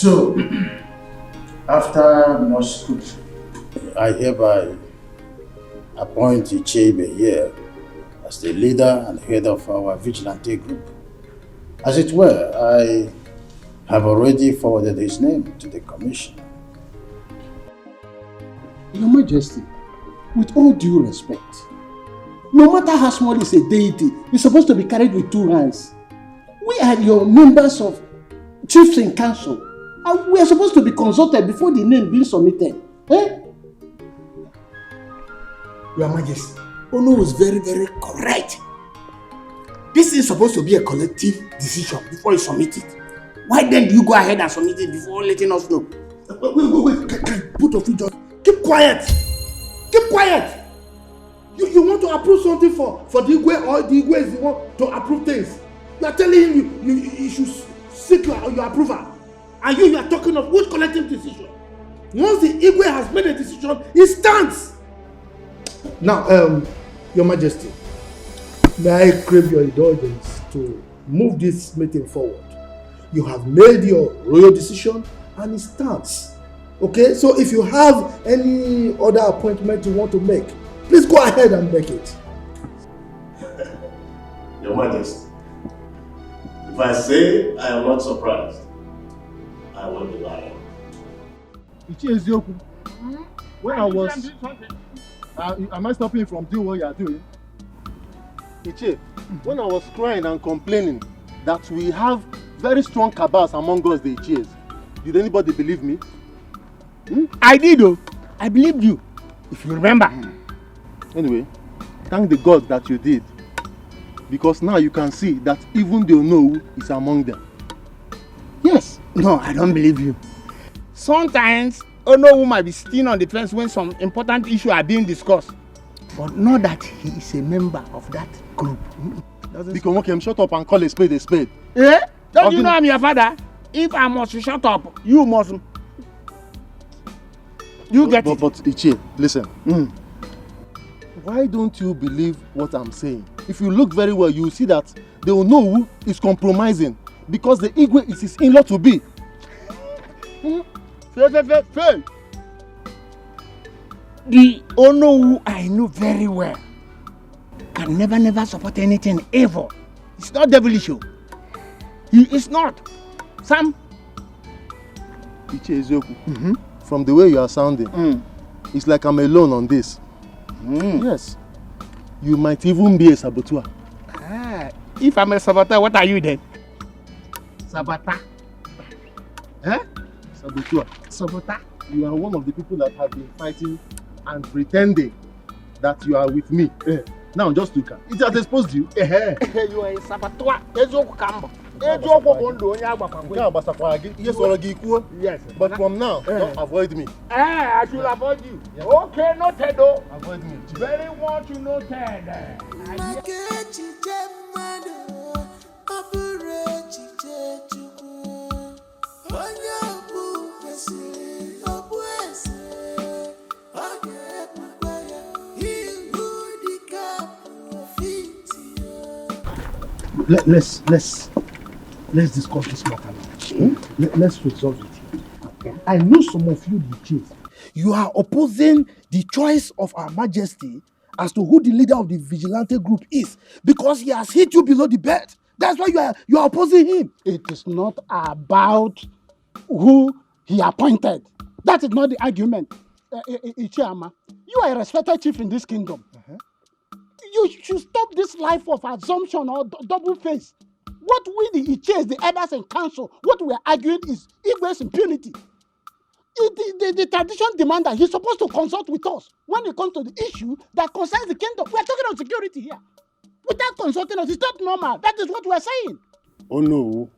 So, after much scrutiny, I hereby appoint Ichebe here as the leader and head of our vigilante group. As it were, I have already forwarded his name to the commission. Your Majesty, with all due respect, no matter how small is a deity, it's supposed to be carried with two hands. We are your members of chiefs in council, and we are supposed to be consulted before the name being submitted. Eh? Your Majesty, Ono was very, very correct. This is supposed to be a collective decision before you submit it. Why then do you go ahead and submit it before letting us know? Wait. Put of you just keep quiet. Keep quiet. You want to approve something for the Igwe, or the Igwe is the one to approve things. You are telling him you should seek your approval. And you are talking of which collective decision? Once the Igwe has made a decision, it stands. Now, Your Majesty, may I crave your indulgence to move this meeting forward. You have made your royal decision and it stands. Okay, so if you have any other appointment you want to make, please go ahead and make it. Your Majesty, if I say I am not surprised, I will be lying. When I was... am I stopping you from doing what you are doing? Ichie, when I was crying and complaining that we have very strong cabals among us, the Ichies, did anybody believe me? I did, though. I believed you, if you remember. Anyway, thank the God that you did. Because now you can see that even the Ono is among them. Yes. No, I don't believe you. Sometimes, Ono might be sitting on the fence when some important issues are being discussed. But not that he is a member of that group. Because okay, shut up and call a spade a spade. Eh? Don't you know I'm your father? If I must shut up, you must. You get it. But Ichie, listen. Why don't you believe what I'm saying? If you look very well, you will see that the Ono is compromising because the Igwe is his in-law to be. Fail. The Ono I know very well can never support anything ever. It's not devilish. He is not. Sam. Ichie Ezeoku, from the way you are sounding, it's like I'm alone on this. Yes. You might even be a saboteur. If I'm a saboteur, what are you then? Saboteur. Saboteur. You are one of the people that have been fighting and pretending that you are with me. Now just look at it. Has exposed you. You are a saboteur. Yes. But from now, don't avoid me. I should avoid you. Yes. Okay, noted though. Avoid me. Very want to noted. Let's discuss this matter now. Let's resolve it. Okay. I know some of you, the chiefs, you are opposing the choice of Our Majesty as to who the leader of the vigilante group is because he has hit you below the belt. That's why you are opposing him. It is not about who he appointed. That is not the argument. Ichiama, you are a respected chief in this kingdom. You should stop this life of assumption or double face. What we the Iches, the elders in council, what we are arguing is Igwe's impunity. The tradition demands that he's supposed to consult with us when it comes to the issue that concerns the kingdom. We are talking about security here. Without consulting us, it's not normal. That is what we are saying. Oh no.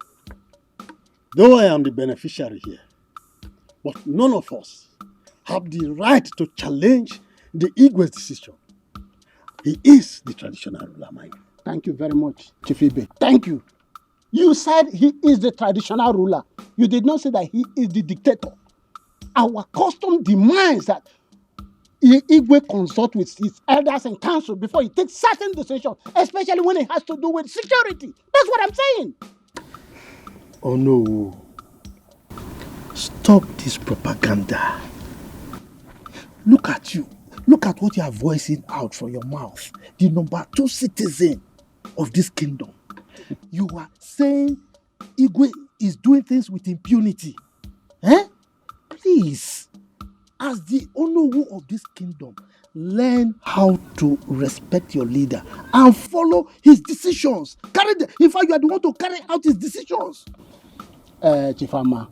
Though I am the beneficiary here, but none of us have the right to challenge the Igwe's decision. He is the traditional ruler, Mike. Thank you very much, Chief Ibe. Thank you. You said he is the traditional ruler. You did not say that he is the dictator. Our custom demands that Igwe consult with his elders and council before he takes certain decisions, especially when it has to do with security. That's what I'm saying. Oh no. Stop this propaganda. Look at you. Look at what you are voicing out from your mouth. The number 2 citizen of this kingdom. You are saying Igwe is doing things with impunity. Eh? Please, as the Onowu of this kingdom, learn how to respect your leader and follow his decisions. In fact, you are the one to carry out his decisions. Chifama,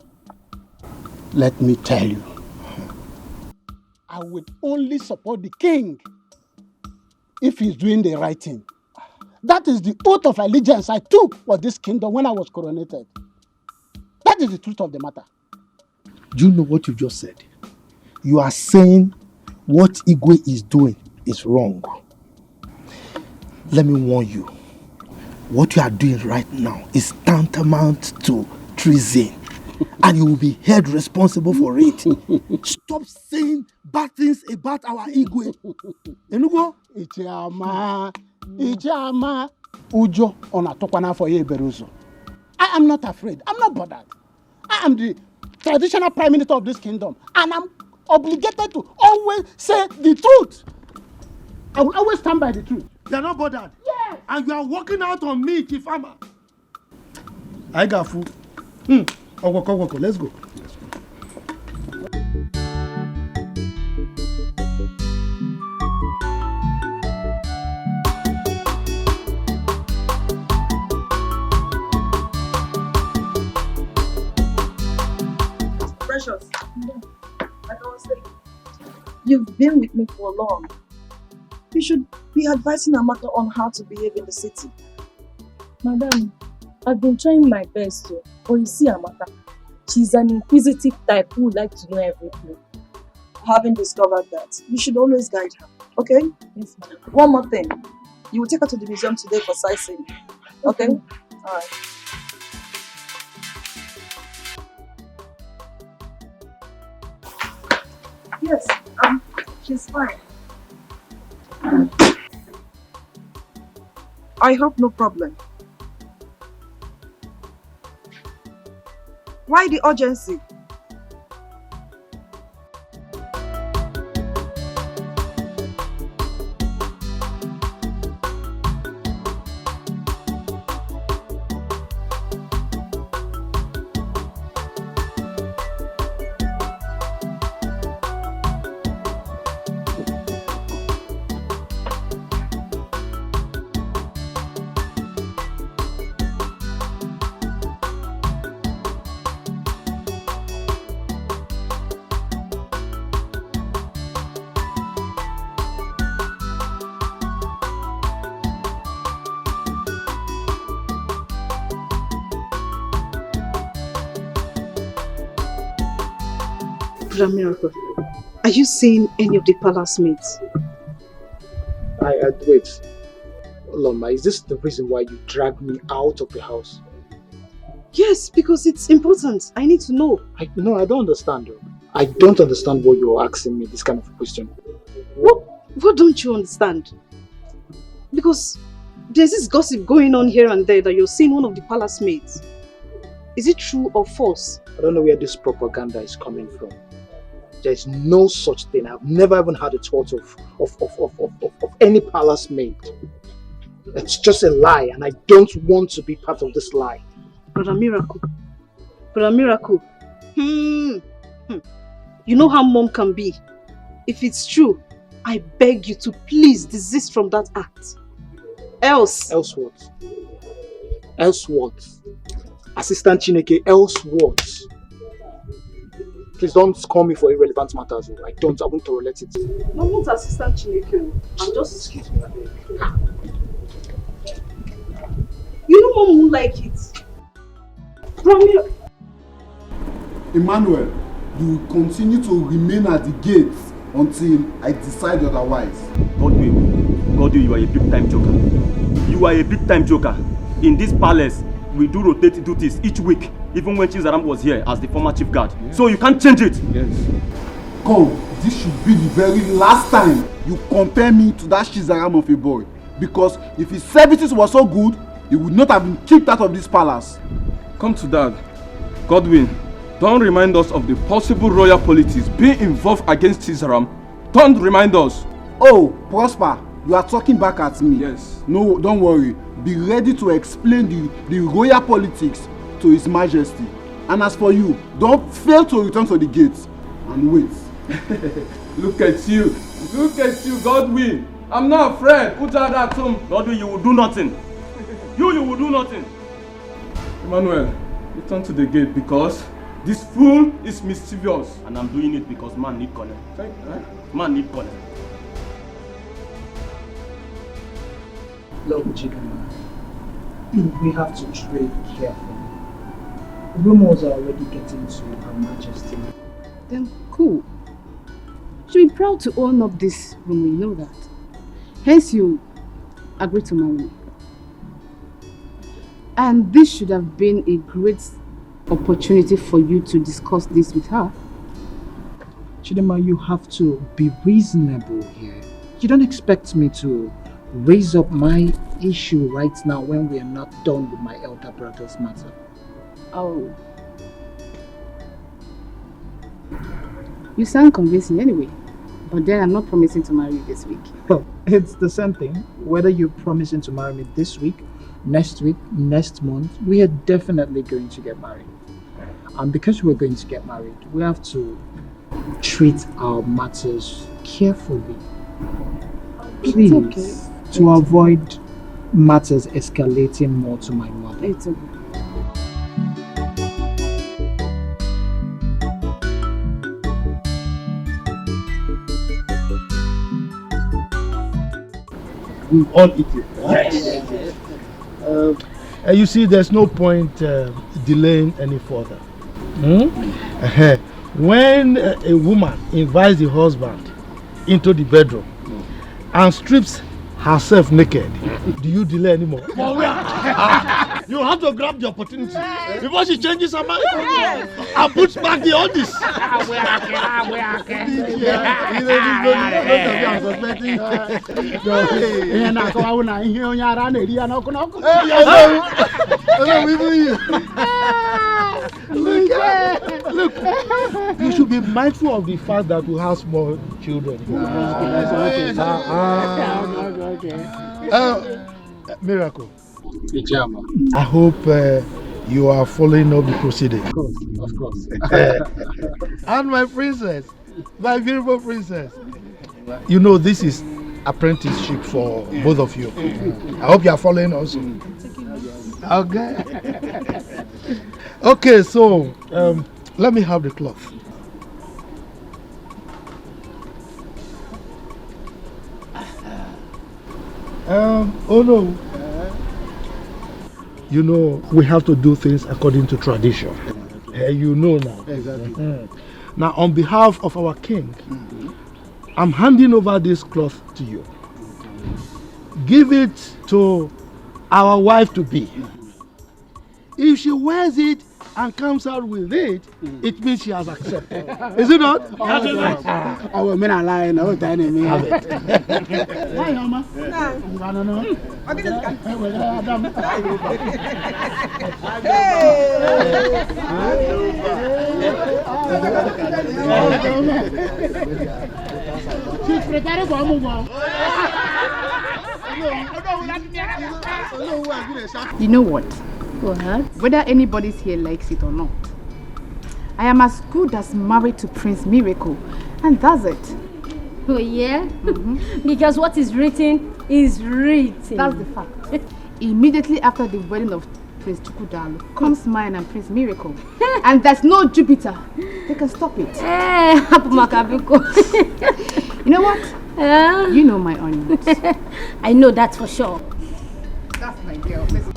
let me tell you, I would only support the king if he's doing the right thing. That is the oath of allegiance I took for this kingdom when I was coronated. That is the truth of the matter. Do you know what you just said? You are saying what Igwe is doing is wrong. Let me warn you. What you are doing right now is tantamount to treason. And you will be held responsible for it. Stop saying bad things about our Igwe. Enugo? Ichama, Ujo onatokwana for ye beruzo. I am not afraid. I'm not bothered. I am the traditional prime minister of this kingdom, and I'm obligated to always say the truth. I will always stand by the truth. You are not bothered? Yes. And you are working out on me, Chifama. I got food. Oko, let's go. Precious, like I was saying, you've been with me for long. You should be advising Amaka on how to behave in the city. Madam, I've been trying my best to, but you see Amaka, she's an inquisitive type who would like to know everything. Having discovered that, you should always guide her, okay? Yes, ma'am. One more thing, you will take her to the museum today for sightseeing, okay? Alright. Yes, she's fine. I hope no problem. Why the urgency? Miracle, are you seeing any of the palace maids? Wait. Loma, is this the reason why you dragged me out of the house? Yes, because it's important. I need to know. I don't understand. I don't understand why you're asking me this kind of a question. What don't you understand? Because there's this gossip going on here and there that you're seeing one of the palace maids. Is it true or false? I don't know where this propaganda is coming from. There is no such thing. I've never even had a thought of any palace maid. It's just a lie, and I don't want to be part of this lie. Brother Miracle. You know how mom can be. If it's true, I beg you to please desist from that act. Else what? Else what? Assistant Chineke, else what? Please don't call me for irrelevant matters. I won't tolerate it. I'm not Assistant Chineke. I'm just... Excuse me. You know mom won't like it. Emmanuel, you will continue to remain at the gates until I decide otherwise. God, you are a big-time joker. You are a big-time joker. In this palace, we do rotate duties each week, even when Chizaram was here as the former chief guard. Yes. So you can't change it. Yes. Come, this should be the very last time you compare me to that Chizaram of a boy. Because if his services were so good, he would not have been kicked out of this palace. Come to that. Godwin, Don't remind us of the possible royal politics being involved against Caesaram. Don't remind us. Oh, Prosper, you are talking back at me. Yes. No, don't worry. Be ready to explain the royal politics to His Majesty. And as for you, don't fail to return to the gates and wait. Look at you. Look at you, Godwin. I'm not afraid. Godwin, you will do nothing. You will do nothing. Emmanuel, return to the gate because this fool is mischievous. And I'm doing it because man need connect. Man need connect. Look, Chidama, we have to tread carefully. Rumors are already getting to Her Majesty. Then cool. She'll be proud to own up this rumor, you know that. Hence you agreed to marry me. And this should have been a great opportunity for you to discuss this with her. Chidama, you have to be reasonable here. You don't expect me to raise up my issue right now when we are not done with my elder brother's matter. Oh. You sound convincing anyway. But then I'm not promising to marry you this week. Well, it's the same thing. Whether you're promising to marry me this week, next month, we are definitely going to get married. And because we're going to get married, we have to treat our matters carefully. Please, okay. To avoid matters escalating more to my mother. It's okay. We all eat it. Yes. You see, there's no point delaying any further. When a woman invites the husband into the bedroom and strips herself naked, do you delay anymore? You have to grab the opportunity before she changes her mind and puts back the oldies. Look, you should be mindful of the fact that we have small children. Miracle. I hope you are following up the proceeding. Of course. And my princess, my beautiful princess. You know this is apprenticeship for both of you. I hope you are following also. Okay. Okay, so let me have the cloth. Oh no. You know, we have to do things according to tradition. You know now. Exactly. Now, on behalf of our king, I'm handing over this cloth to you. Give it to our wife to be. If she wears it and comes out with it, it means she has accepted. Is it not? Our men are lying. No time in me. Have it. Hi, Mama. She's preparing for a move. You know what? What? Whether anybody's here likes it or not, I am as good as married to Prince Miracle, and that's it. Oh yeah? Because what is written is written. That's the fact. Immediately after the wedding of Prince Chukudalo comes mine and Prince Miracle. And there's no Jupiter. They can stop it. You know what? You know my onions. I know that for sure. That's my girl. Listen.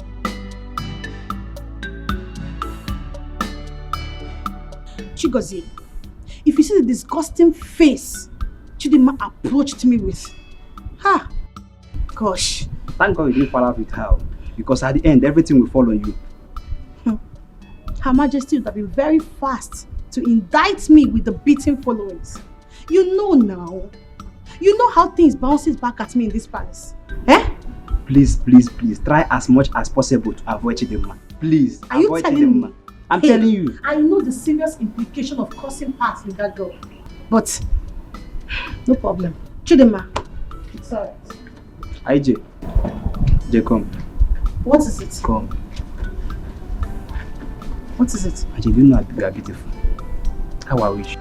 Chigozie, if you see the disgusting face Chidima approached me with, gosh. Thank God you didn't fall out with her, because at the end, everything will follow you. Her Majesty would have been very fast to indict me with the beating followings. You know now. You know how things bounces back at me in this palace. Please, please, please, try as much as possible to avoid Chidima. Please, are you avoid telling Chidima. me I'm telling you. I know the serious implication of crossing paths with that girl. But, no problem. Chidema, it's alright. IJ. Jay, come. What is it? Come. What is it? IJ, do you know you are beautiful? How I wish.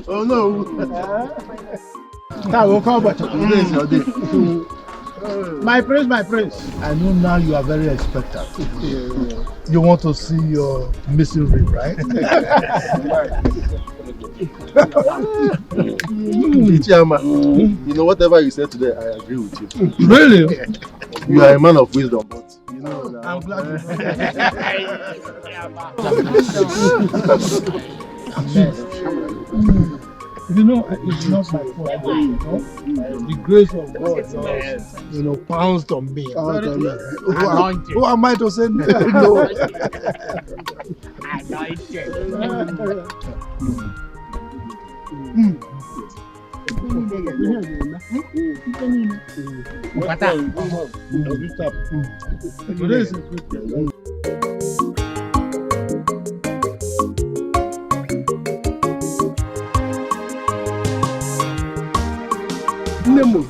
Oh no! Now we'll come back to this your day. My prince. I know now you are very expectant. You want to see your missing rib, right? Ichiyama, you know, whatever you said today, I agree with you. Really? You are a man of wisdom, but you know now. I'm glad you know, it's not my fault. You know? The grace of God, pounced on me. Who am I to say no? Nemo,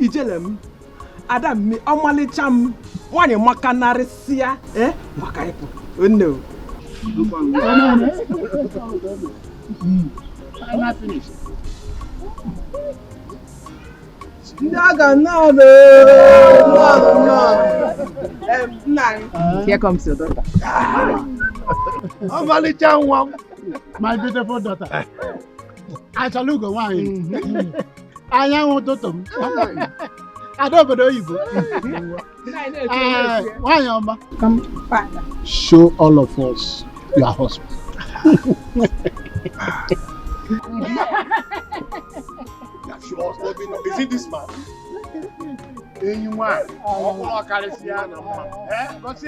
Ijelem, Adam, Omalicham, one in Macanarisia, Makaipo. No. I'm not finished. No. Here comes your daughter. My beautiful daughter. I shall look wine. I want to them. I don't know you. Why, come, father. Show all of us your husband. Is it this man? What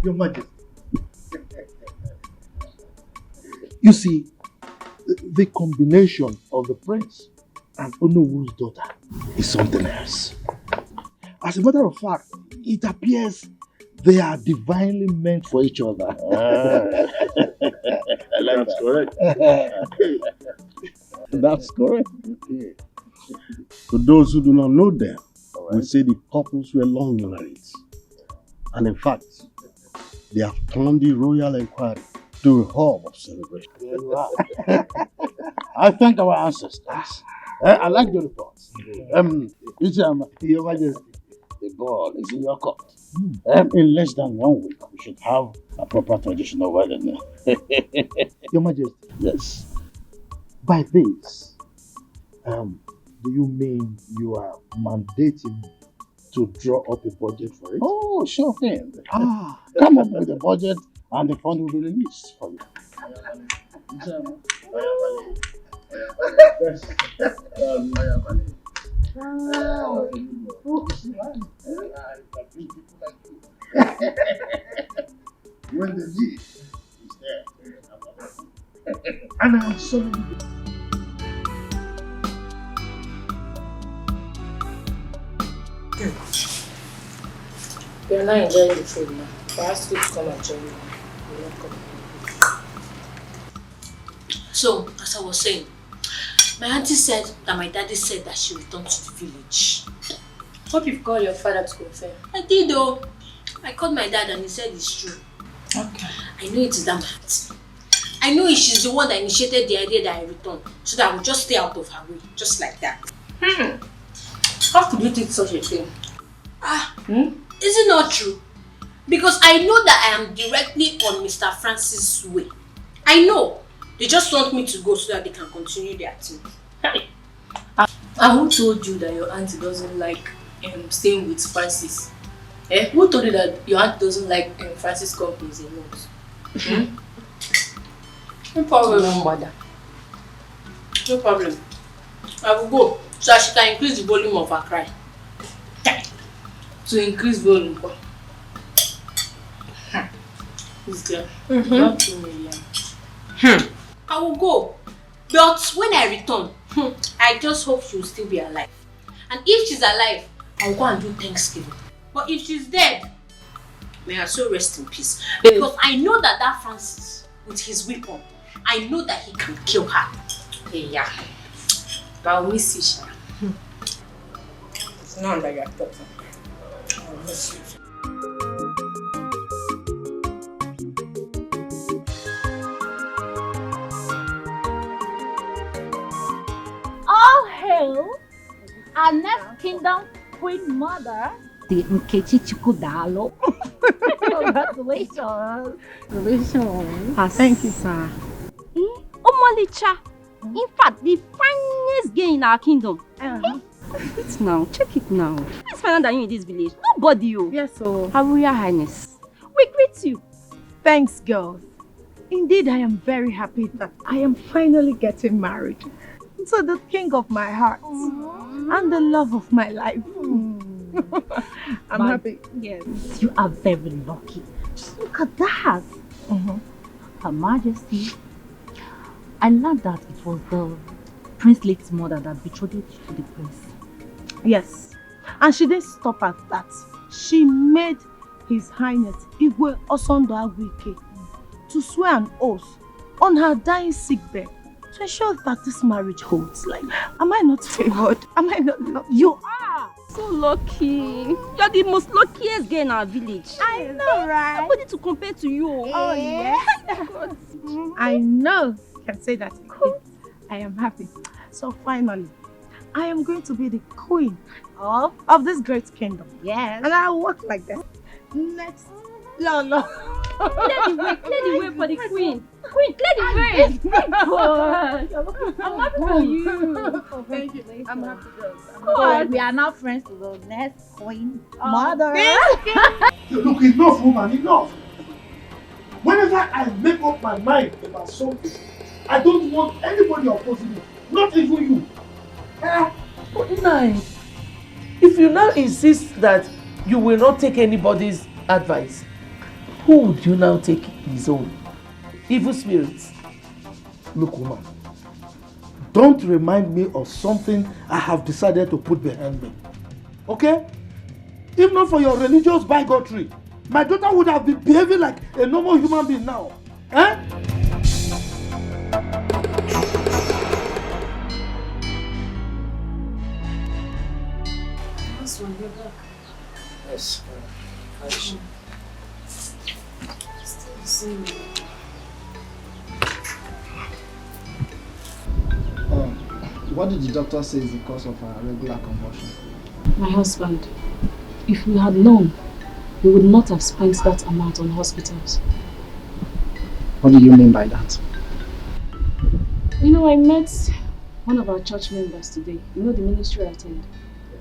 Your Majesty. You see, the combination of the prince and Onowu's daughter is something else. As a matter of fact, it appears they are divinely meant for each other. That's correct. That's correct. To those who do not know them, we say the couples were long married. And in fact, they have turned the royal inquiry to a hub of celebration. There you are. I thank our ancestors. I like the report. Your Majesty, the ball is in your court. In less than 1 week, we should have a proper traditional wedding. Your Majesty. Yes. By this, do you mean you are mandating to draw up a budget for it? Oh, sure thing. Come up with a budget and the fund will be released for you. When the need is there, and I'm sorry. You're not enjoying the food now. Perhaps you come and join me. You're not coming. So, as I was saying, my auntie said that my daddy said that she returned to the village. Hope you've called your father to confirm. I did though. I called my dad and he said it's true. Okay. I know it is that my auntie. I know she's the one that initiated the idea that I return, so that I would just stay out of her way, just like that. How could you think such a thing? Is it not true? Because I know that I am directly on Mr. Francis' way. I know. They just want me to go so that they can continue their thing. And who told you that your auntie doesn't like staying with Francis? Eh? Who told you that your aunt doesn't like Francis companies a lot? No problem. No bother. No problem. I will go so that she can increase the volume of her cry. To increase volume. This girl. Not 2 million. I will go. But when I return, I just hope she will still be alive. And if she's alive, I'll go and do Thanksgiving. But if she's dead, may her soul rest in peace. Because I know that Francis, with his weapon, I know that he can kill her. Yeah. But I'll miss you, Sha. It's not like you're talking. I'll miss you. All hail our next kingdom queen mother, the Nkechi Chukudalo. Congratulations. Congratulations. Thank you, sir. Omolicha. In fact, the finest girl in our kingdom. Check it now. Check it now. It's finer than you in this village. Nobody. Yes, sir. Her Royal Highness. We greet you. Thanks, girls. Indeed, I am very happy that I am finally getting married to the king of my heart and the love of my life. I'm happy. Yes. You are very lucky. Just look at that. Her Majesty, I learned that it was the Prince Lake's mother that betrothed you to the prince. Yes. And she didn't stop at that. She made His Highness Igwe Osondo Agwike to swear an oath on her dying sickbed to ensure that this marriage holds. Like, am I not favored? Am I not lucky? You are so lucky. You're the most luckiest girl in our village. I know, right? Nobody to compare to you. Oh, yes. I know. You can say that again. I am happy. So finally, I am going to be the queen of this great kingdom. Yes. And I'll walk like that. Next. No. Clear the way for the queen. Queen, clear the way. I'm happy for you. Thank you. I'm happy, girls. So we are now friends to the next queen mother. Look, enough, woman, enough. Whenever I make up my mind about something, I don't want anybody opposing me, not even you. But Nai, if you now insist that you will not take anybody's advice, who would you now take his own? Evil spirits. Look, woman, don't remind me of something I have decided to put behind me. Okay? If not for your religious bigotry, my daughter would have been behaving like a normal human being now. Eh? Yes. What did the doctor say is the cause of her regular convulsion? My husband, if we had known, we would not have spent that amount on hospitals. What do you mean by that? You know, I met one of our church members today. You know the ministry I attend?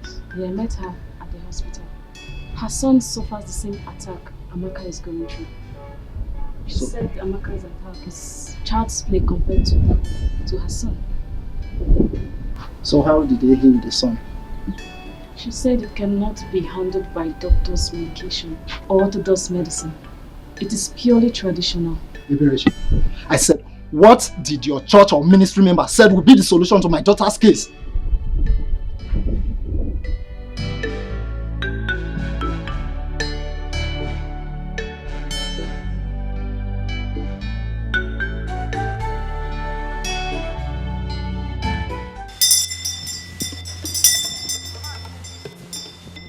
Yes. Yeah, I met her at the hospital. Her son suffers the same attack Amaka is going through. She said Amaka's attack is child's play compared to her son. So how did they heal the son? She said it cannot be handled by doctor's medication or orthodox medicine. It is purely traditional. Liberation. I said, what did your church or ministry member said would be the solution to my daughter's case?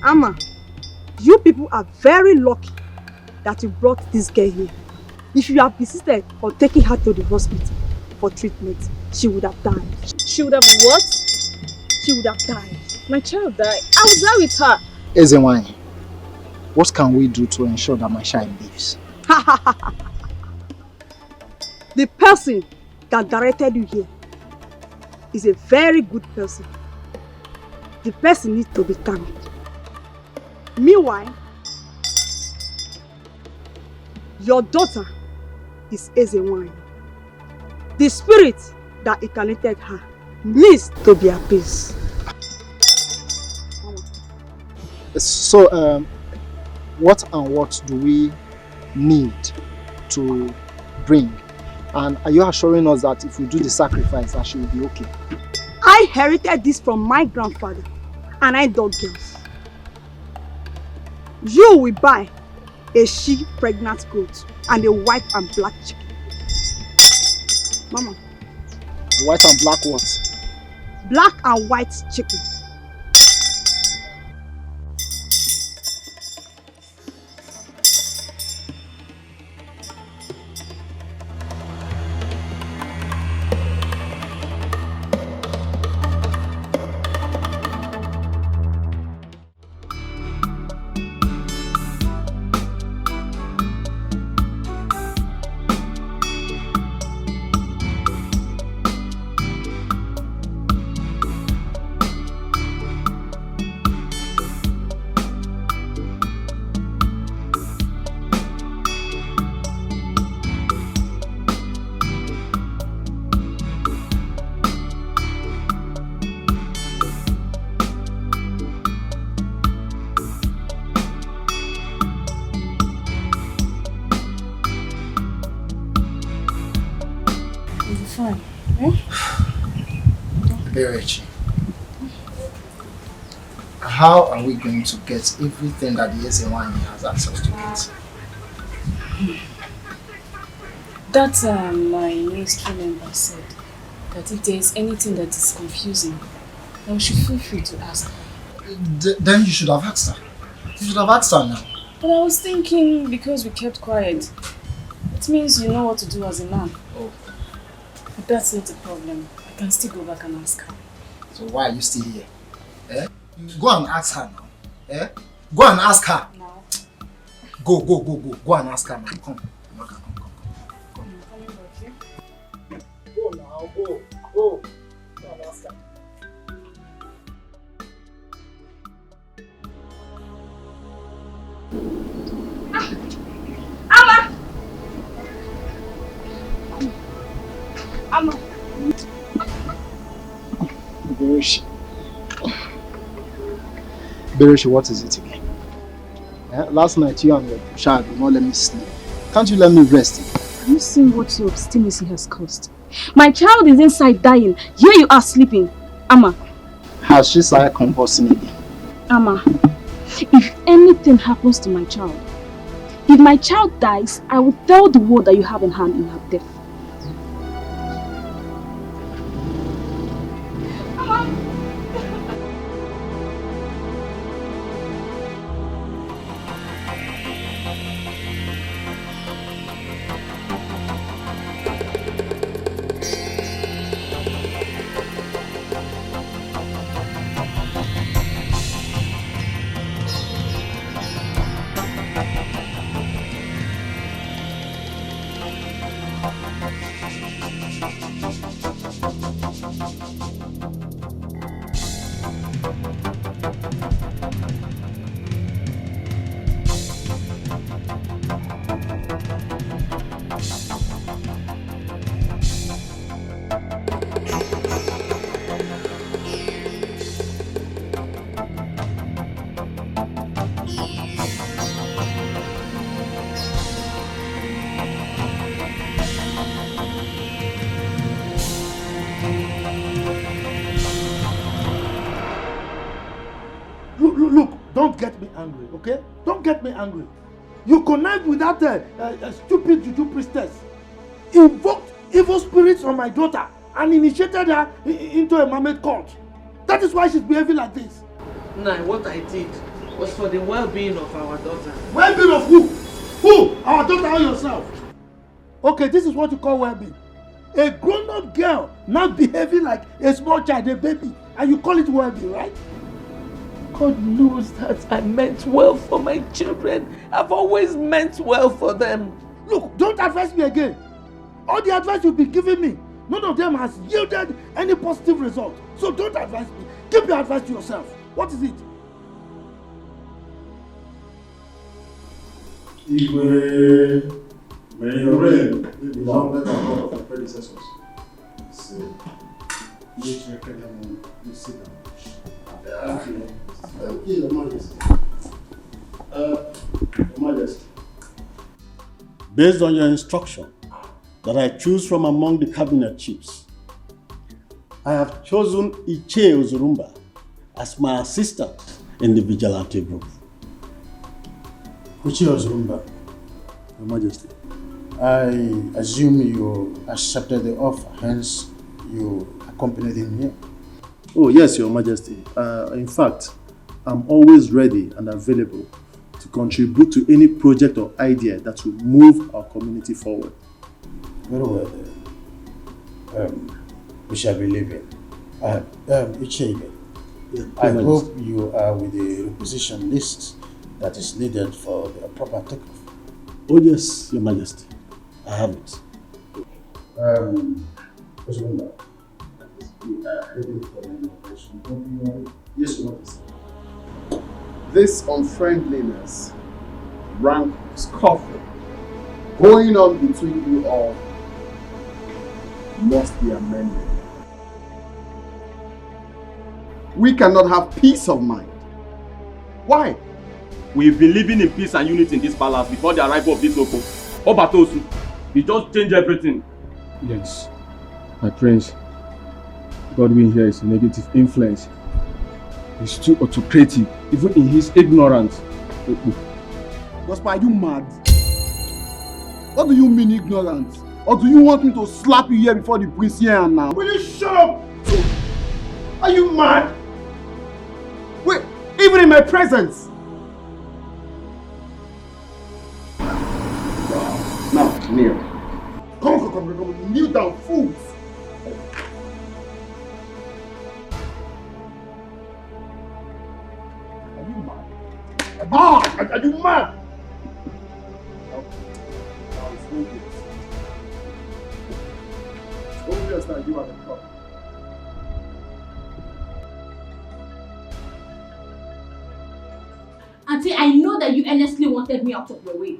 Amma, you people are very lucky that you brought this girl here. If you have persisted on taking her to the hospital for treatment, she would have died. She would have what? She would have died. My child died. I was there with her. Ezenwany, what can we do to ensure that my child lives? The person that directed you here is a very good person. The person needs to be thanked. Meanwhile, your daughter is Ezewine. The spirit that incarnated her needs to be appeased. So, what and what do we need to bring? And are you assuring us that if we do the sacrifice, that she will be okay? I inherited this from my grandfather, and I dog girls. You will buy a she pregnant goat and a white and black chicken. Mama. White and black what? Black and white chicken. How are we going to get everything that the Ezewine has access to get? That my ministry member said that if there is anything that is confusing, then we should feel free to ask. Then you should have asked her. You should have asked her now. But I was thinking because we kept quiet, it means you know what to do as a man. Oh. But that's not a problem. I can still go back and ask her. So why are you still here? Eh? Go and ask her now. Eh? Go and ask her. No. Go. Go and ask her now. Come. Come. Go now. Go. Go and ask her. Amma. Bereshi, what is it again? Last night you and your child did not let me sleep. Can't you let me rest? Have you seen what your obstinacy has caused? My child is inside dying. Here you are sleeping. Amma. Has she started convulsing again? Amma, if anything happens to my child, if my child dies, I will tell the world that you have in hand in her death. Look, don't get me angry, okay? Don't get me angry. You connived with that stupid juju priestess, invoked evil spirits on my daughter, and initiated her into a mermaid cult. That is why she's behaving like this. Nah, what I did was for the well-being of our daughter. Well-being of who? Who? Our daughter or yourself? Okay, this is what you call well-being. A grown-up girl now behaving like a small child, a baby, and you call it well-being, right? God knows that I meant well for my children. I've always meant well for them. Look, don't advise me again. All the advice you've been giving me, none of them has yielded any positive result. So don't advise me. Keep your advice to yourself. What is it? Igwe, may your reign be longer than that of your predecessors. So, you sit down. Thank you, Your Majesty. Your Majesty. Based on your instruction that I choose from among the cabinet chiefs, I have chosen Iche Ozurumba as my assistant in the vigilante group. Iche Ozurumba, Your Majesty. I assume you accepted the offer, hence you accompanied him here. Oh yes, Your Majesty. In fact, I'm always ready and available to contribute to any project or idea that will move our community forward. Very well then. We shall be leaving. Ichebe, I hope you are with the requisition list that is needed for the proper takeoff. Oh yes, Your Majesty. I have it. Ozurumba, we are heading for an operation. Yes, Your Majesty. This unfriendliness, rank scuffle going on between you all must be amended. We cannot have peace of mind. Why? We've been living in peace and unity in this palace before the arrival of this Oko. Obatosu, he just changed everything. Yes, my prince. Godwin here is a negative influence. He's too autocratic, even in his ignorance. Gospa, are you mad? What do you mean ignorant? Or do you want me to slap you here before the prince here now? Will you shut up? Are you mad? Wait, even in my presence? Now, kneel. Come, kneel down, fools! Are you mad? Are you mad? It's obvious that you are the problem. Auntie, I know that you earnestly wanted me out of your way.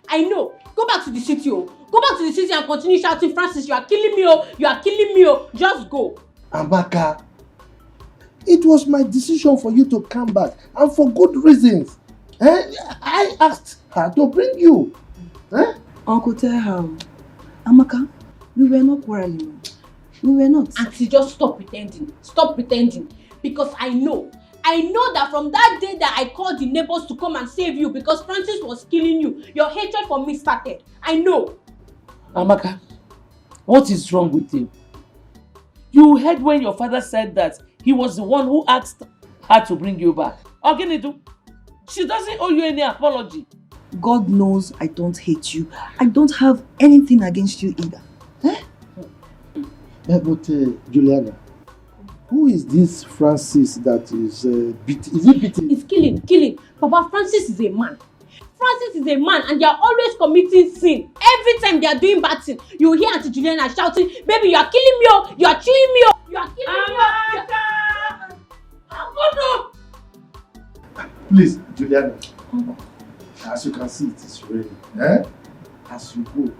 I know. Go back to the city, oh. Go back to the city and continue shouting, Francis, you are killing me, oh. You are killing me, oh. Just go. Amaka, it was my decision for you to come back, and for good reasons. I asked her to bring you. Uncle, tell her. Amaka, we were not quarreling. We were not. Auntie, just stop pretending. Stop pretending. Because I know that from that day that I called the neighbors to come and save you because Francis was killing you, your hatred for me started. I know. Amaka, what is wrong with him? You heard when your father said that he was the one who asked her to bring you back. Oginidu, she doesn't owe you any apology. God knows I don't hate you. I don't have anything against you either. But Juliana, who is this Francis that is beating? Is he beating? It's killing. Papa, Francis is a man. Francis is a man and they are always committing sin. Every time they are doing bad thing, you hear Auntie Juliana shouting, baby, you are killing me, oh, you are chewing me, oh, you are killing me, oh. Please, Juliana. As you can see, it is raining. As you go,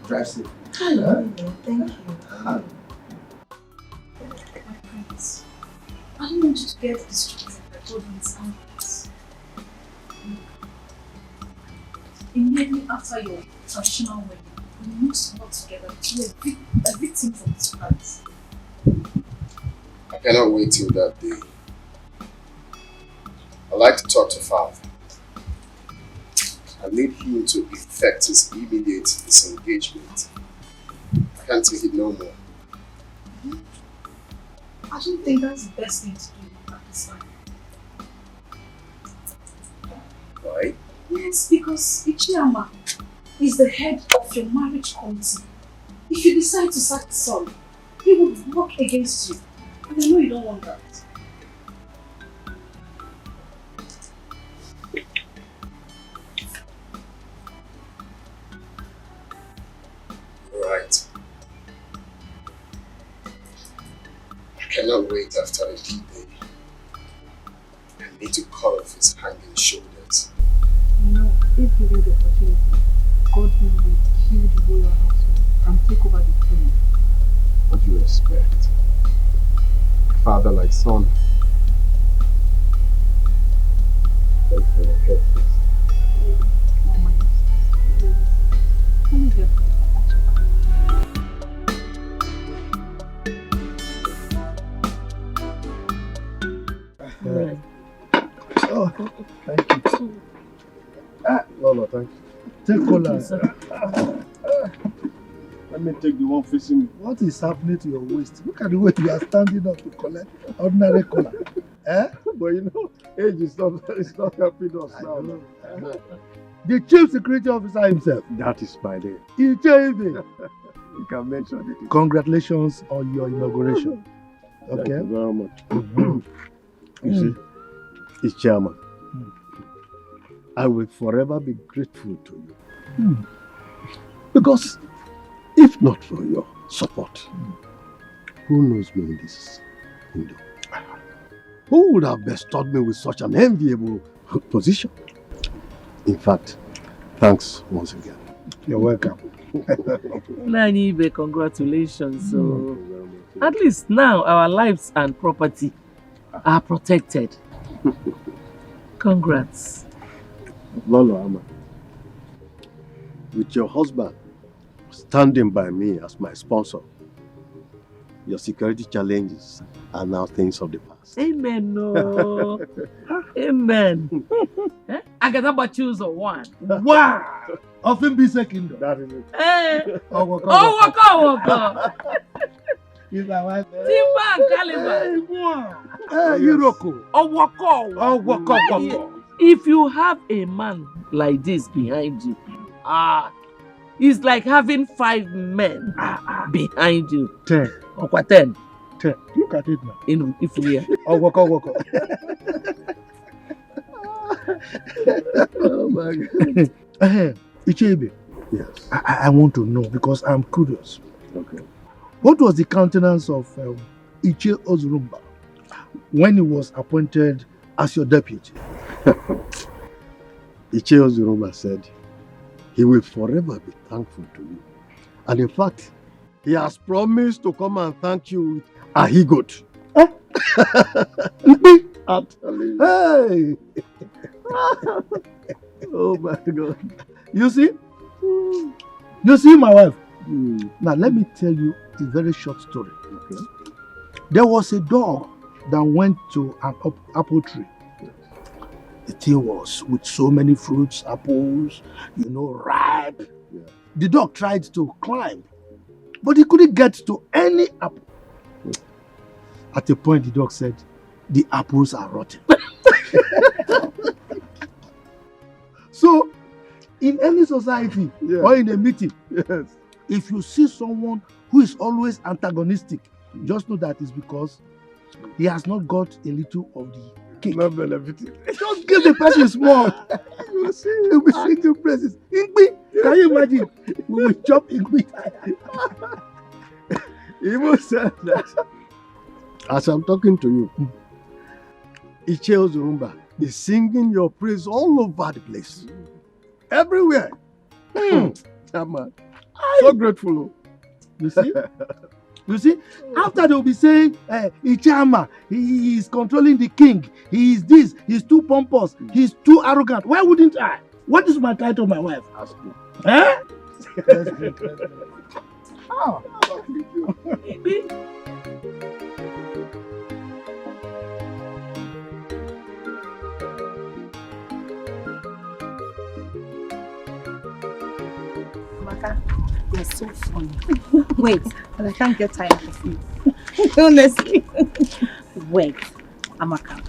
drive safe. Hello, thank you. I don't want you to get distracted by Godwin's outbursts. Immediately after your traditional wedding, we need to work together to be a victim for this price. I cannot wait till that day. I'd like to talk to Father. I need him to effect his immediate disengagement. I can't take it no more. I don't think that's the best thing to do at this time. Why? Yes, because Ichiyama is the head of your marriage committee. If you decide to sack the son, he would work against you. And I know you don't want that. Right. right. I cannot wait after a D-Day. I need to cut off his hanging shoulders. You know, if given the opportunity, God will kill the royal household and take over the throne. What do you expect? Father like son. Thank you for your care, please. Oh, thank you. Lolo, thank you. Take cola. Let me take the one facing me. What is happening to your waist? Look at the way you are standing up to collect ordinary cola. But you know, age is not helping us now. The chief security officer himself. That is my name. You can mention it. Congratulations on your inauguration. Okay. Thank you very much. You see, it's chairman. I will forever be grateful to you. Because if not for your support, who knows me in this kingdom? Who would have bestowed me with such an enviable position? In fact, thanks once again. You're welcome. Nanibe, congratulations. So, at least now our lives and property are protected. Congrats. Lolo Ama, with your husband standing by me as my sponsor, your security challenges are now things of the past. Amen. No. Amen. I got about choose one. Wow! Of him be second. That is it. Waka. He's my wife. Timba and Caliber. Hiroko. Waka. If you have a man like this behind you, it's like having 5 men behind you. 10. Okwa 10. 10. Look at it now. If we are. Waka. Oh my God. Ichebe. Yes. I want to know because I'm curious. Okay. What was the countenance of Iche Ozurumba when he was appointed as your deputy? Iche Ozurumba said he will forever be thankful to you. And in fact, he has promised to come and thank you with a higot. I'm telling you. Hey! Oh my God. You see? You see my wife? Now let me tell you a very short story. Okay. There was a dog that went to an apple tree. The tree was with so many fruits, apples, ripe. Yeah. The dog tried to climb, but he couldn't get to any apple. At a point, the dog said, "The apples are rotten." So, in any society or in a meeting, if you see someone who is always antagonistic, just know that it's because he has not got a little of the cake. Not benefiting. Just give the person small. You see, he'll be singing praises. Ingbi, can you imagine? We will chop Ingbi. He even said that as I'm talking to you, Iche Ozurumba is singing your praise all over the place. Everywhere. Man. So grateful. You see? You see? After they'll be saying, Ichama, he is controlling the king. He is this. He's too pompous. He's too arrogant. Why wouldn't I? What is my title, my wife? Ask me. Eh? Oh. You're so funny. Wait, but I can't get tired of you. Honestly. Wait, Amaka.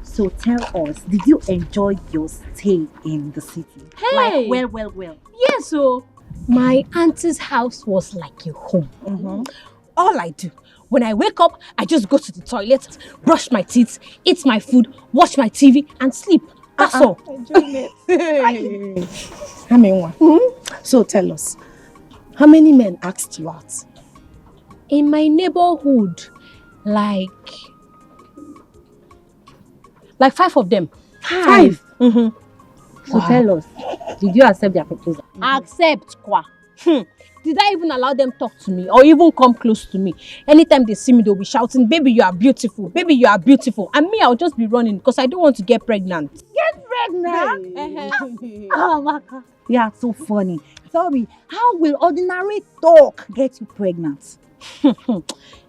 So tell us, did you enjoy your stay in the city? Hey! Like, well. Yes, so my auntie's house was like a home. All I do, when I wake up, I just go to the toilet, brush my teeth, eat my food, watch my TV, and sleep. That's all. Enjoyment. I mean, so tell us, How many men asked you out? In my neighborhood, like 5 of them. 5? Mm-hmm. So tell us, did you accept their proposal? Accept kwa. Did I even allow them talk to me or even come close to me? Anytime they see me, they'll be shouting, "Baby, you are beautiful. Baby, you are beautiful." And me, I'll just be running because I don't want to get pregnant. Get pregnant? Oh, Maka. You are so funny. Tell me, how will ordinary talk get you pregnant?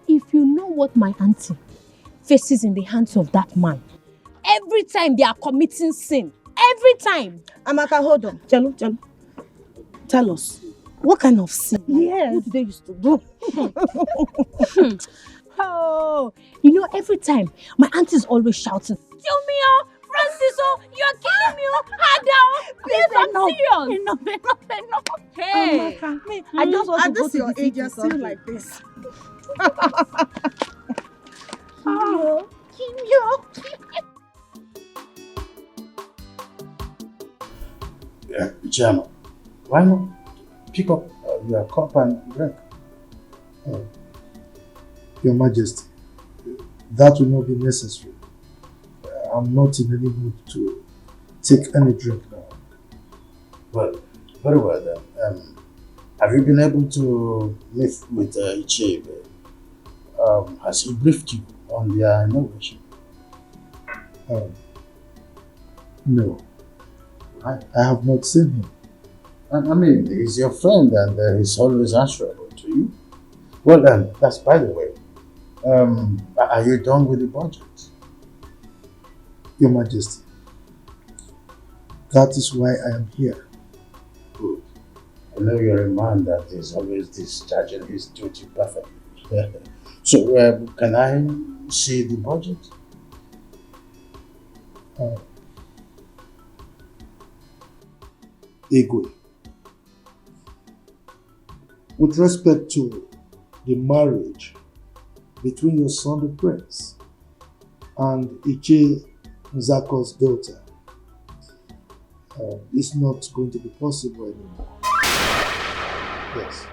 If you know what my auntie faces in the hands of that man, every time they are committing sin, every time. Amaka, hold on. Jello. Tell us, what kind of sin? Yes. What do they used to do? Oh, you know, every time my auntie is always shouting, "Kill me, oh, Francis, oh, you're killing me, oh, Ada, please, I'm serious." Enough. Hey, Amaka, I just want to go to your the age, you're still like this. Yeah, Chairman, why not pick up your cup and drink? Your Majesty, that will not be necessary. I'm not in any mood to take any drink now. Well, very well then. Have you been able to meet with Ichebe? Has he briefed you on their inauguration? No, I have not seen him. I mean, he's your friend and he's always answerable to you. Well then, that's by the way. Are you done with the budget? Your Majesty, that is why I am here. Good. I know you're a man that is always discharging his duty perfectly. So, can I see the budget? Igwe, with respect to the marriage between your son the prince and Iche Nzako's daughter, it's not going to be possible anymore. Yes.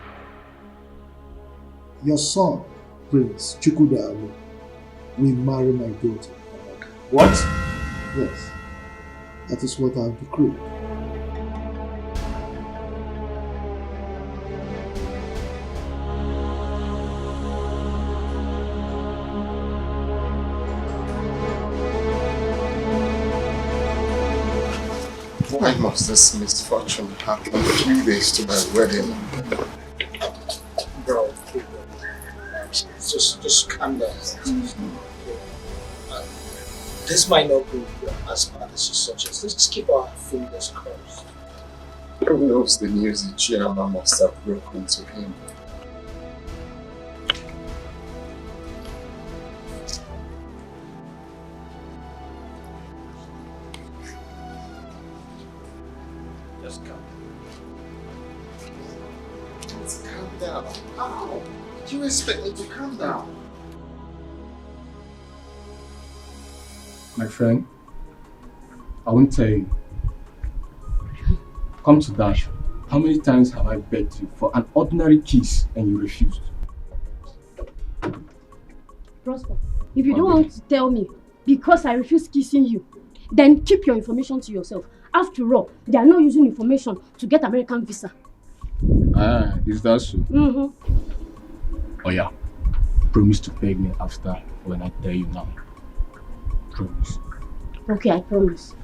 Your son, Prince Chukwudalu, will marry my daughter. What? Yes. That is what I have decreed. Why must this misfortune happen a few days to my wedding? Bro, just calm down. This might not go as bad as you suggest. Let's just keep our fingers crossed. Who knows the news the chairman must have broken to him? Just calm down. Let's calm down. How? Did you expect me to calm down? My friend, I won't tell you. Come to that. How many times have I begged you for an ordinary kiss and you refused? Prosper, if you don't want to tell me because I refuse kissing you, then keep your information to yourself. After all, they are not using information to get American visa. Ah, is that so? Mm-hmm. Oh yeah. Promise to beg me after when I tell you now. Promise. Okay, I promise.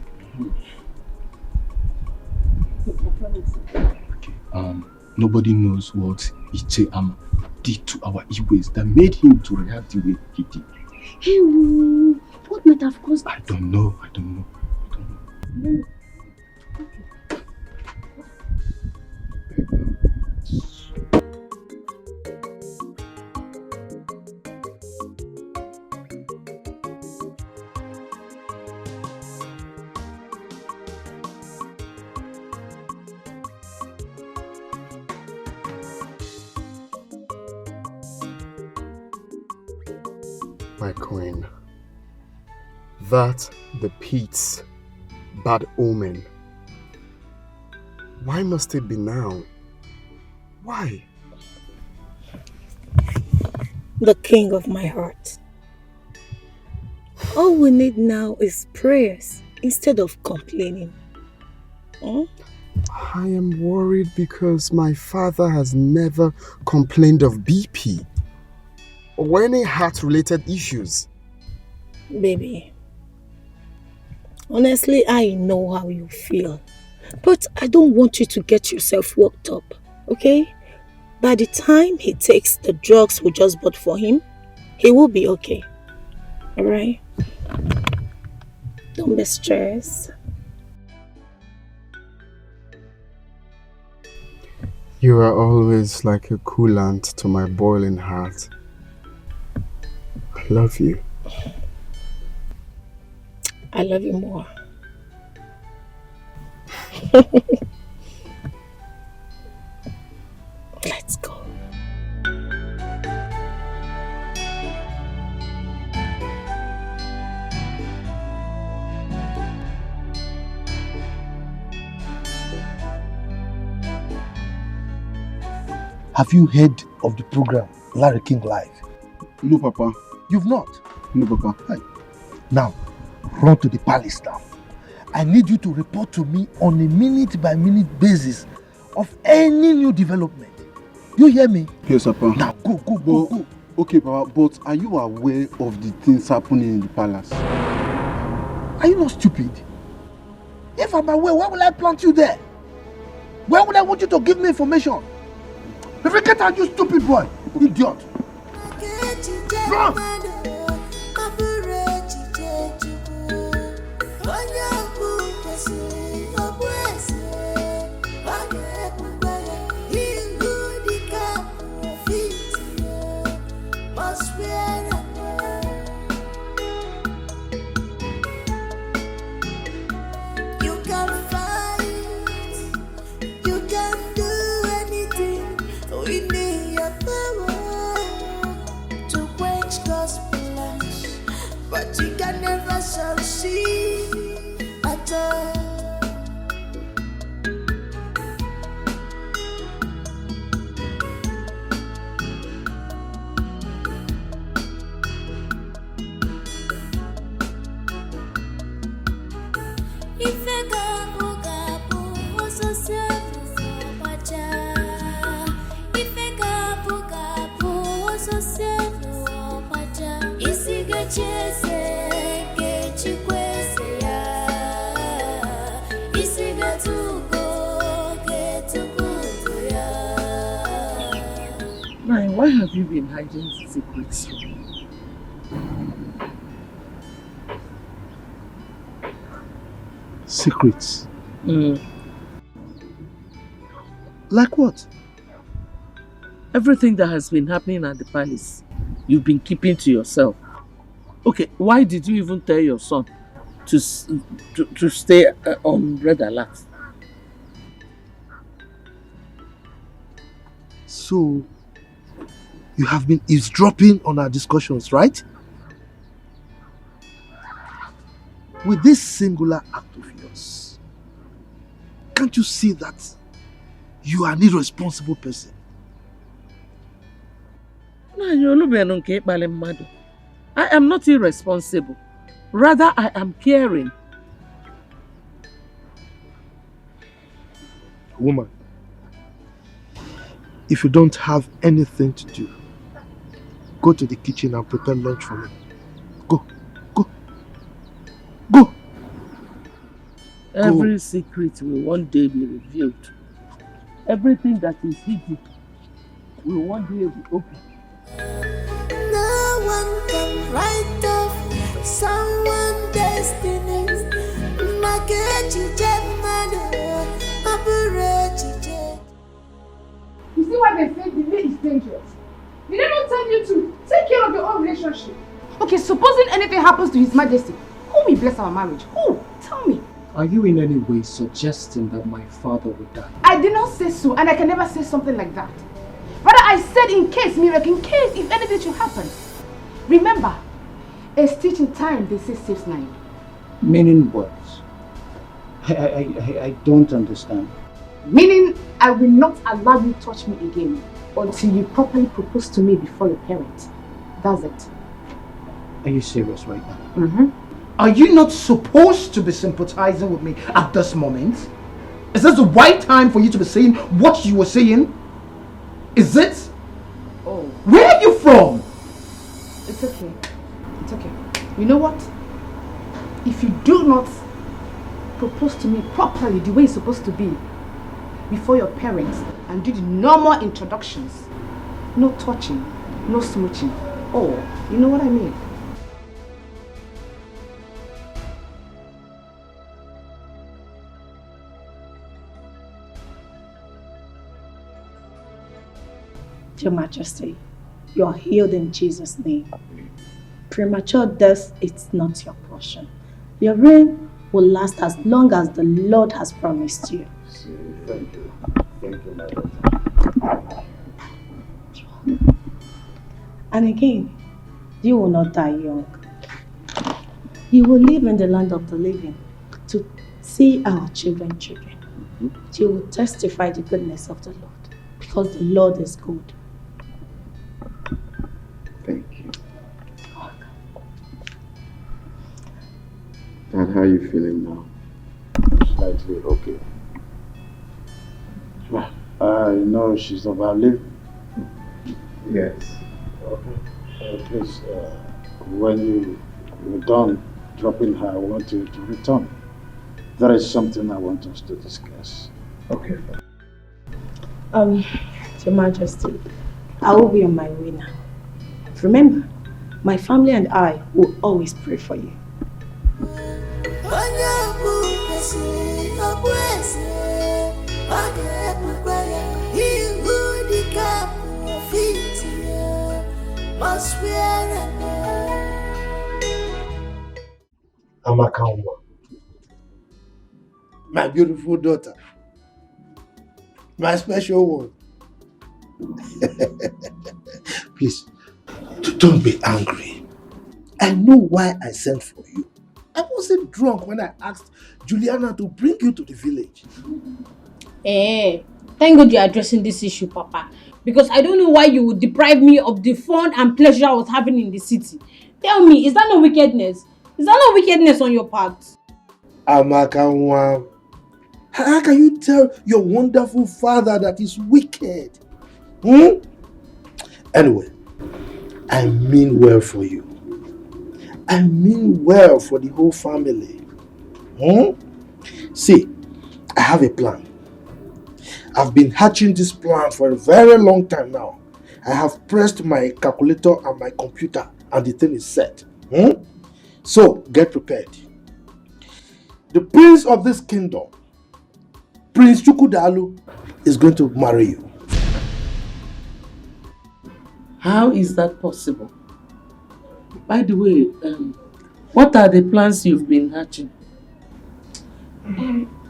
I promise. Okay. Nobody knows what Iche Ama did to our Igwes that made him to react the way he did. Hey, what might have caused that? I don't know. Then- My queen, that depicts bad omen. Why must it be now? Why? The king of my heart. All we need now is prayers instead of complaining. Hmm? I am worried because my father has never complained of BP or any heart-related issues. Baby, honestly, I know how you feel. But I don't want you to get yourself worked up, okay? By the time he takes the drugs we just bought for him, he will be okay. Alright? Don't be stressed. You are always like a coolant to my boiling heart. I love you. I love you more. Let's go. Have you heard of the program Larry King Live? No, Papa. You've not? No, Papa. Hi. Now, run to the palace now. I need you to report to me on a minute-by-minute basis of any new development. You hear me? Yes, Papa. Now, go. Okay, Papa, but are you aware of the things happening in the palace? Are you not stupid? If I'm aware, why will I plant you there? Why would I want you to give me information? If you get out, you stupid boy, idiot. Run! But you can never succeed at all. Why have you been hiding secrets from me? Secrets? Like what? Everything that has been happening at the palace, you've been keeping to yourself. Okay, why did you even tell your son to stay on red alert? So, you have been eavesdropping on our discussions, right? With this singular act of yours, can't you see that you are an irresponsible person? I am not irresponsible. Rather, I am caring. Woman, if you don't have anything to do, go to the kitchen and prepare lunch for me. Go. Every secret will one day be revealed. Everything that is hidden will one day be open. No one can write off someone's destiny. You see why they say delay is dangerous? Did they not tell you to take care of your own relationship? Okay, supposing anything happens to His Majesty, who will bless our marriage? Who? Tell me. Are you in any way suggesting that my father would die? I did not say so, and I can never say something like that. Rather, I said in case, miracle, in case if anything should happen. Remember, a stitch in time, they say, saves 9. Meaning what? I don't understand. Meaning, I will not allow you to touch me again until you properly propose to me before your parents. That's it. Are you serious right now? Mm-hmm. Are you not supposed to be sympathizing with me at this moment? Is this the right time for you to be saying what you were saying? Is it? Oh. Where are you from? It's okay. It's okay. You know what? If you do not propose to me properly the way it's supposed to be before your parents and do the normal introductions, no touching, no smooching. Oh, you know what I mean? Your Majesty, you are healed in Jesus' name. Premature death is not your portion. Your reign will last as long as the Lord has promised you. Thank you. Thank you, my daughter. And again, you will not die young. You will live in the land of the living to see our children. You will testify the goodness of the Lord because the Lord is good. Thank you. Dad, how are you feeling now? Slightly okay. I know she's overlived. Yes. Okay. Please, when you're done dropping her, I want you to return. There is something I want us to discuss. Okay. Your Majesty, I will be on my way now. Remember, my family and I will always pray for you. Amakawa, my beautiful daughter, my special one. Please, don't be angry. I know why I sent for you. I wasn't drunk when I asked Juliana to bring you to the village. Thank God you're addressing this issue, Papa. Because I don't know why you would deprive me of the fun and pleasure I was having in the city. Tell me, is that not wickedness? Is that not wickedness on your part? Amakawa, how can you tell your wonderful father that he's wicked? Anyway, I mean well for you. I mean well for the whole family. See, I have a plan. I've been hatching this plan for a very long time now. I have pressed my calculator and my computer and the thing is set. So, get prepared. The prince of this kingdom, Prince Chukwudalu, is going to marry you. How is that possible? By the way, what are the plans you've been hatching?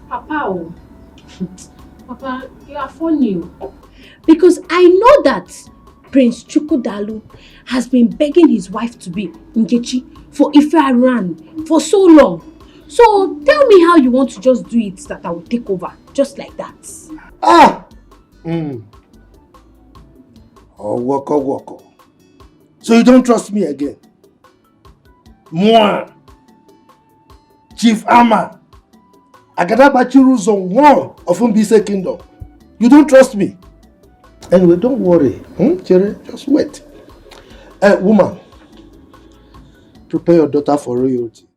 Papa, Papa, you are funny. Because I know that Prince Chukwudalu has been begging his wife to be Nkechi for Ife for so long. So tell me how you want to just do it that I will take over, just like that. Oh, woko. So you don't trust me again? Moi, Chief Ama, Agadabachiru Zone 1 of Mbise Kingdom. You don't trust me? Anyway, don't worry. Chere, just wait. Woman, prepare your daughter for royalty.